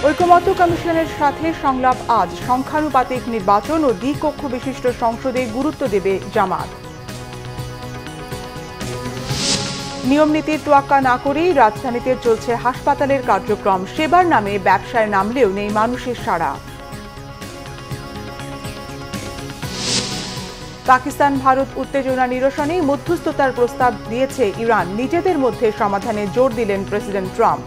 ঐকমত্য কমিশনের সাথে সংলাপ আজ। সংখ্যানুপাতিক নির্বাচন ও দ্বিকক্ষ বিশিষ্ট সংসদে গুরুত্ব দেবে জামাত। নিয়ম নীতির তোয়াক্কা না করেই রাজধানীতে চলছে হাসপাতালের কার্যক্রম। সেবার নামে ব্যবসায় নামলেও নেই মানুষের সাড়া। পাকিস্তান ভারত উত্তেজনা নিরসনে মধ্যস্থতার প্রস্তাব দিয়েছে ইরান। নিজেদের মধ্যে সমাধানে জোর দিলেন প্রেসিডেন্ট ট্রাম্প।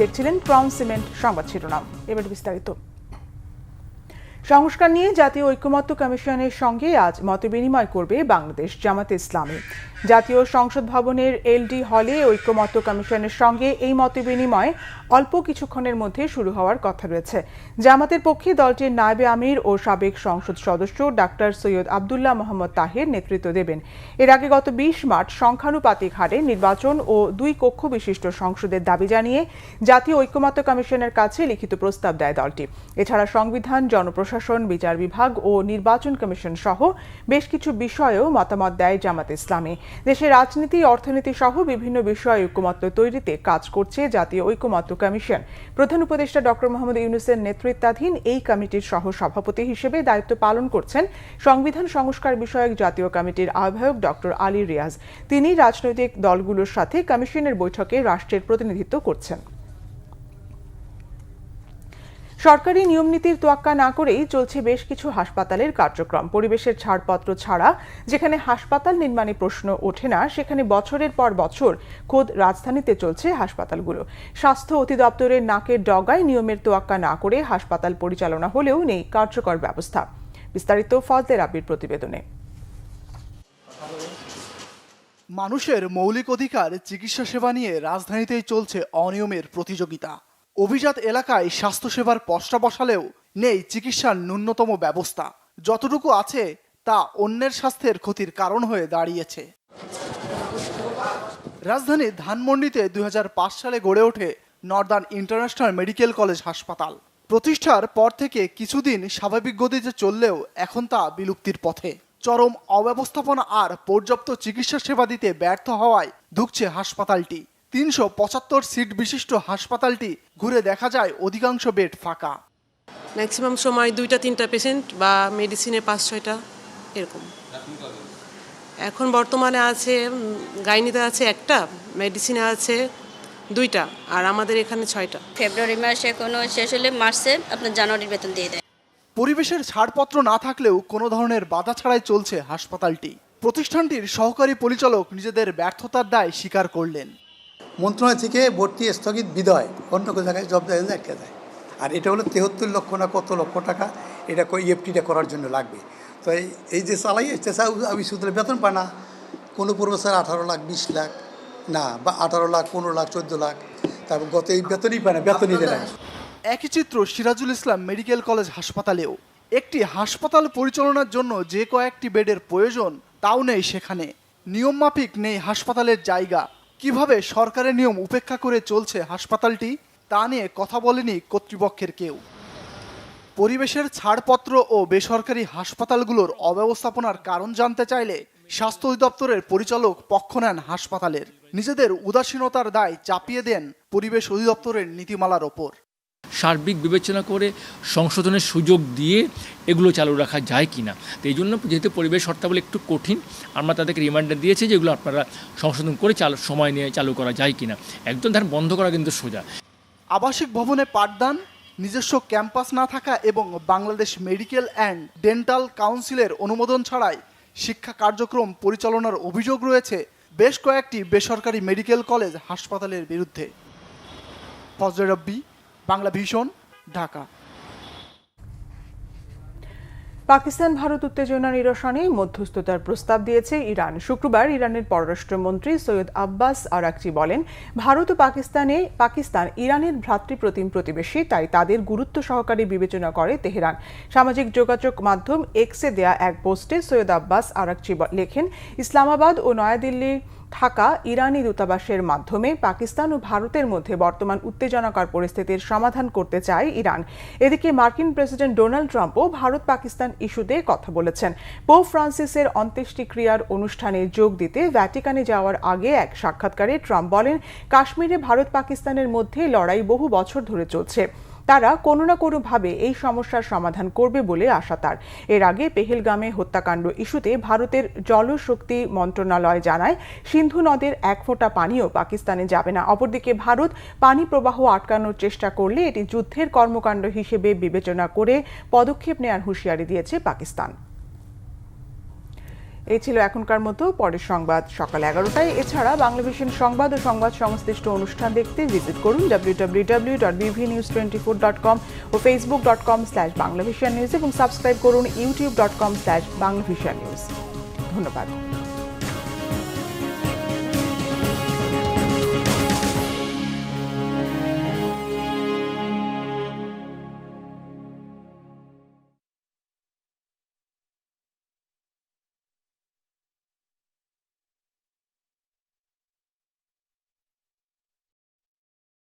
দেখছিলেন ক্রাউন সিমেন্ট সংবাদ শিরোনাম। এবার বিস্তারিত। সংস্কার নিয়ে জাতীয় ঐকমত্য কমিশনের সঙ্গে আজ মতবিনিময় করবে বাংলাদেশ জামাতে ইসলামী। জাতীয় সংসদ ভবনের এলডি হলে ঐকমত্য কমিশনের সঙ্গে এই মতবিনিময় অল্প কিছুক্ষণের মধ্যে শুরু হওয়ার কথা রয়েছে। জামাতের পক্ষে দলটির নায়েবে আমির ও সাবেক সংসদ সদস্য ডাক্তার সৈয়দ আবদুল্লাহ মোহাম্মদ তাহের নেতৃত্ব দেবেন। এর আগে গত 20 মার্চ সংখ্যানুপাতিক হারে নির্বাচন ও 2 কক্ষ বিশিষ্ট সংসদের দাবি জানিয়ে জাতীয় ঐকমত্য কমিশনের কাছে লিখিত প্রস্তাব দেয় দলটি। এছাড়া সংবিধান, জনপ্রশাসন, বিচার বিভাগ ও নির্বাচন কমিশন সহ বেশ কিছু বিষয়েও মতামত দেয় জামাতে ইসলামী। দেশের রাজনীতি, অর্থনীতি সহ বিভিন্ন বিষয়ে ঐকমত্য তৈরিতে কাজ করছে জাতীয় ঐকমত্য কমিশন। প্রধান উপদেষ্টা ডক্টর মোহাম্মদ ইউনূসের নেতৃত্বাধীন এই কমিটির সহ সভাপতি হিসেবে দায়িত্ব পালন করছেন সংবিধান সংস্কার বিষয়ক জাতীয় কমিটির আহ্বায়ক ডক্টর আলী রিয়াজ। তিনি রাজনৈতিক দলগুলোর সাথে কমিশনের বৈঠকে রাষ্ট্রের প্রতিনিধিত্ব করছেন। সরকারি নিয়মনীতির তোয়াক্কা না করেই চলছে বেশ কিছু হাসপাতালের কার্যক্রম। পরিবেশের ছাড়পত্র ছাড়া যেখানে হাসপাতাল নির্মাণে প্রশ্ন ওঠে না, সেখানে বছরের পর বছর খোদ রাজধানীতে চলছে হাসপাতালগুলো। স্বাস্থ্য অধিদপ্তরের নাকের ডগায় নিয়মের তোয়াক্কা না করে হাসপাতাল পরিচালনা হলেও নেই কার্যকর ব্যবস্থা। বিস্তারিত ফজলে রাব্বির প্রতিবেদনে। মানুষের মৌলিক অধিকার চিকিৎসা সেবা নিয়ে রাজধানীতেই চলছে অনিয়মের প্রতিযোগিতা। অভিজাত এলাকায় স্বাস্থ্যসেবার পসরা বসালেও নেই চিকিৎসার ন্যূনতম ব্যবস্থা। যতটুকু আছে তা অন্যের স্বাস্থ্যের ক্ষতির কারণ হয়ে দাঁড়িয়েছে। রাজধানীর ধানমন্ডিতে 2005 সালে গড়ে ওঠে নর্দার্ন ইন্টারন্যাশনাল মেডিকেল কলেজ হাসপাতাল। প্রতিষ্ঠার পর থেকে কিছুদিন স্বাভাবিক গতিতে চললেও এখন তা বিলুপ্তির পথে। চরম অব্যবস্থাপনা আর পর্যাপ্ত চিকিৎসা সেবা দিতে ব্যর্থ হওয়ায় ধুঁকছে হাসপাতালটি। 375 সিট বিশিষ্ট হাসপাতালটি ঘুরে দেখা যায় অধিকাংশ বেড ফাঁকা। ম্যাক্সিমাম সময় 2-3টা পেশেন্ট বা মেডিসিনে 5-6টা এরকম। এখন বর্তমানে আছে গাইনিতে আছে 1টা, মেডিসিনে আছে 2টা, আর আমাদের এখানে 6টা। ফেব্রুয়ারি মাসে কোনো শেষ হলে মার্চে আপনার জানুয়ারির বেতন দিয়ে দেয়। পরিবেশের ছাড়পত্র না থাকলেও কোনো ধরনের বাধা ছাড়াই চলছে হাসপাতালটি। প্রতিষ্ঠানটির সহকারী পরিচালক নিজেদের ব্যর্থতার দায় স্বীকার করলেন। মন্ত্রণালয় থেকে ভর্তি স্থগিত বিদায় অন্য কোনো জায়গায় জব দেয় না, একটা দেয়। আর এটা হলো 73 লক্ষ না কত লক্ষ টাকা, এটা ইএফটিটা করার জন্য লাগবে। তো এই যে চালাই আমি শুধু বেতন পায় না। কোনো প্রফেসর 18 লাখ 20 লাখ না, বা 18 লাখ 15 লাখ 14 লাখ, তারপর গত এই বেতনই পায় না, বেতনই দেয় না। একই চিত্র সিরাজুল ইসলাম মেডিকেল কলেজ হাসপাতালেও। একটি হাসপাতাল পরিচালনার জন্য যে কয়েকটি বেডের প্রয়োজন তাও নেই সেখানে। নিয়ম মাফিক নেই হাসপাতালের জায়গা। কিভাবে সরকারের নিয়ম উপেক্ষা করে চলছে হাসপাতালটি তা নিয়ে কথা বলেনি কর্তৃপক্ষের কেউ। পরিবেশের ছাড়পত্র ও বেসরকারি হাসপাতালগুলোর অব্যবস্থাপনার কারণ জানতে চাইলে স্বাস্থ্য অধিদপ্তরের পরিচালক পক্ষ নেন হাসপাতালের। নিজেদের উদাসীনতার দায় চাপিয়ে দেন পরিবেশ অধিদপ্তরের নীতিমালার ওপর। সার্বিক বিবেচনা করে সংশোধনের সুযোগ দিয়ে এগুলো চালু রাখা যায় কি না। তো এই জন্য যেহেতু পরিবেশ শর্তাবলী একটু কঠিন, আমরা তাদেরকে রিমাইন্ডার দিয়েছি যে এগুলো আপনারা সংশোধন করে সময় নিয়ে চালু করা যায় কি না। একদম ধান বন্ধ করা কিন্তু সোজা। আবাসিক ভবনে পাঠদান, নিজস্ব ক্যাম্পাস না থাকা এবং বাংলাদেশ মেডিকেল অ্যান্ড ডেন্টাল কাউন্সিলের অনুমোদন ছাড়াই শিক্ষা কার্যক্রম পরিচালনার অভিযোগ রয়েছে বেশ কয়েকটি বেসরকারি মেডিকেল কলেজ হাসপাতালের বিরুদ্ধে। ফজলে রাব্বি, বাংলা ভিশন, ঢাকা। পাকিস্তান ভারত উত্তেজনা নিরসনে মধ্যস্থতার প্রস্তাব দিয়েছে ইরান। শুক্রবার ইরানের পররাষ্ট্রমন্ত্রী সৈয়দ আব্বাস আরাকচি বলেন, ভারত ও পাকিস্তান ইরানের ভ্রাতৃপ্রতিম প্রতিবেশী, তাই তাদের গুরুত্ব সহকারে বিবেচনা করে তেহরান। সামাজিক যোগাযোগ মাধ্যম এক্সে দেয়া এক পোস্টে সৈয়দ আব্বাস আরাকচি লেখেন, ইসলামাবাদ ও নয়াদিল্লির থাকা ইরানি দূতাবাসের মাধ্যমে পাকিস্তান ও ভারতের মধ্যে বর্তমান উত্তেজনাকর পরিস্থিতির সমাধান করতে চায় ইরান। এদিকে মার্কিন প্রেসিডেন্ট ডোনাল্ড ট্রাম্পও ভারত পাকিস্তান ইস্যুতে কথা বলেছেন। পোপ ফ্রান্সিসের অন্ত্যেষ্টিক্রিয়ার অনুষ্ঠানে যোগ দিতে ভ্যাটিকানে যাওয়ার আগে এক সাক্ষাৎকারে ট্রাম্প বলেন, কাশ্মীরে ভারত পাকিস্তানের মধ্যে লড়াই বহু বছর ধরে চলছে। তারা কোনো না কোনোভাবে এই সমস্যার সমাধান করবে বলে আশা তার। এর আগে পেহেলগামে হত্যাকাণ্ড ইস্যুতে ভারতের জলশক্তি মন্ত্রণালয় জানায়, সিন্ধু নদের এক ফোঁটা পানিও পাকিস্তানে যাবে না। অপরদিকে ভারত পানি প্রবাহ আটকানোর চেষ্টা করলে এটি যুদ্ধের কর্মকাণ্ড হিসেবে বিবেচনা করে পদক্ষেপ নেওয়ার হুঁশিয়ারি দিয়েছে পাকিস্তান। এই ছিল এখনকার মতো। পরের সংবাদ সকাল 11টায়। এছাড়া বাংলাভিশন সংবাদ ও সংবাদ সংশ্লিষ্ট অনুষ্ঠান দেখতে ভিজিট করুন www.bvnews24.com ও facebook.com/banglavision news এবং সাবস্ক্রাইব করুন youtube.com/banglavision news। ধন্যবাদ।